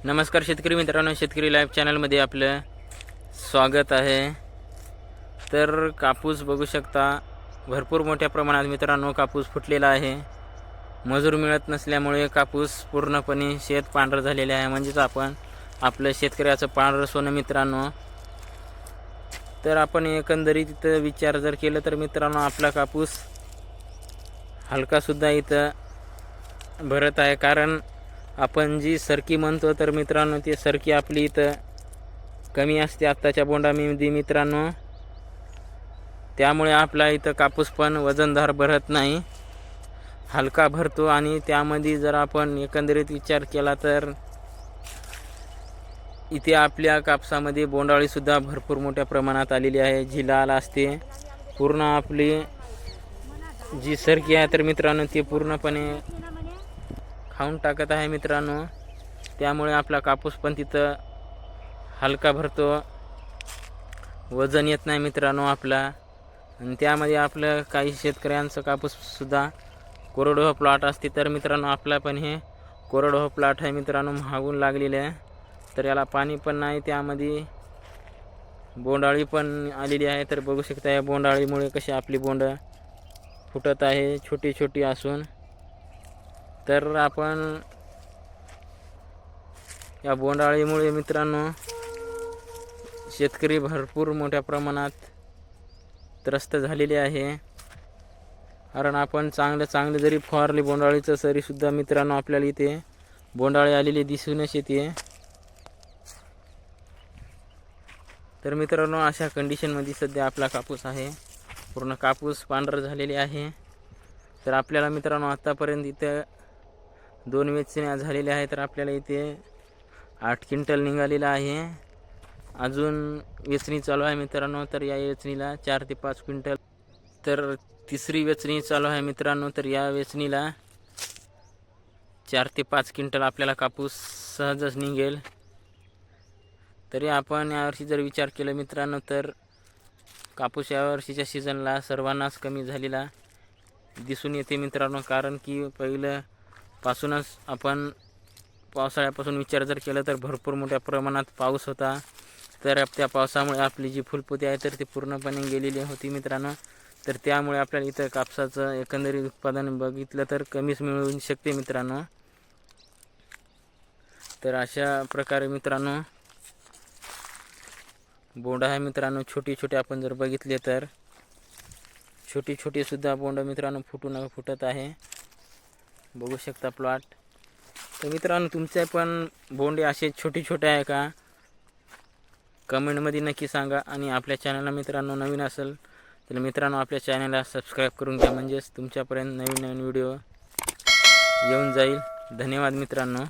नमस्कार शेतकरी मित्रांनो, शेतकरी लाईव्ह चॅनलमध्ये आपलं स्वागत आहे। तर कापूस बघू शकता, भरपूर मोठ्या प्रमाणात मित्रांनो कापूस फुटलेला आहे। मजूर मिळत नसल्यामुळे कापूस पूर्णपणे शेत पांढरं झालेले आहे, म्हणजेच आपण आपलं शेतकऱ्याचं पांढरं सोनं मित्रांनो। तर आपण एकंदरीत इथं विचार जर केलं तर मित्रांनो, आपला कापूस हलका सुद्धा इथं भरत आहे। कारण आपण जी सरकी म्हणतो तर मित्रांनो, ती सरकी आपली इथं कमी असते आत्ताच्या बोंडामध्ये मित्रांनो। त्यामुळे आपला इथं कापूस पण वजनदार भरत नाही, हलका भरतो। आणि त्यामध्ये जर आपण एकंदरीत विचार केला तर इथे आपल्या कापसामध्ये बोंडाळी सुद्धा भरपूर मोठ्या प्रमाणात आलेली आहे, जी लाल असते। पूर्ण आपली जी सरकी आहे तर मित्रांनो, ती पूर्णपणे खाऊन टाकत आहे मित्रांनो। त्यामुळे आपला कापूस पण तिथं हलका भरतो, वजन येत नाही मित्रांनो आपला। आणि त्यामध्ये आपलं काही शेतकऱ्यांचं कापूस सुद्धा कोरडवाहू प्लॉट असते। तर मित्रांनो, आपला पण हे कोरडवाहू प्लॉट आहे मित्रांनो, महागून लागलेले आहे। तर याला पाणी पण नाही, त्यामध्ये बोंडाळी पण आलेली आहे। तर बघू शकता, या बोंडाळीमुळे कशी आपली बोंड फुटत आहे, छोटी छोटी असून। तर आपण या बोंडाळीमुळे मित्रांनो शेतकरी भरपूर मोठ्या प्रमाणात त्रस्त झालेले आहे। कारण आपण चांगले जरी फवारले बोंडाळीचं तरी सुद्धा मित्रांनो आपल्याला इथे बोंडाळी आलेली दिसूनच येते। तर मित्रांनो, अशा कंडिशनमध्ये सध्या आपला कापूस आहे, पूर्ण कापूस पांढर झालेले आहे। तर आपल्याला मित्रांनो आतापर्यंत इथे 2 वेचण्या झालेल्या आहेत। तर आपल्याला इथे 8 क्विंटल निघालेला आहे। अजून वेचणी चालू आहे मित्रांनो, तर या वेचणीला 4 ते 5 क्विंटल। तर तिसरी वेचणी चालू आहे मित्रांनो, तर या वेचणीला 4 ते 5 क्विंटल आपल्याला कापूस सहजच निघेल। तरी आपण यावर्षी जर विचार केला मित्रांनो, तर कापूस यावर्षीच्या सीझनला सर्वांनाच कमी झालेला दिसून येते मित्रांनो। कारण की पहिलं पासूनच आपण पावसाळ्यापासून विचार जर केला तर भरपूर मोठ्या प्रमाणात पाऊस होता। तर त्या पावसामुळे आपली जी फुलपोती आहे तर ती पूर्णपणे गेलेली होती मित्रांनो। तर त्यामुळे आपल्याला इथं कापसाचं एकंदरीत उत्पादन बघितलं तर कमीच मिळू शकते मित्रांनो। तर अशा प्रकारे मित्रांनो बोंड आहे मित्रांनो, छोटी छोटी आपण जर बघितले तर छोटी सुद्धा बोंड मित्रांनो फुटत आहे, बघू शकता प्लॉट। तर मित्रांनो, तुमचे पण बोंडे असे छोटे आहे का, कमेंटमध्ये नक्की सांगा। आणि आपल्या चॅनलला मित्रांनो नवीन असेल तर मित्रांनो आपल्या चॅनलला सबस्क्राईब करून घ्या, म्हणजेच तुमच्यापर्यंत नवीन व्हिडिओ येऊन जाईल। धन्यवाद मित्रांनो।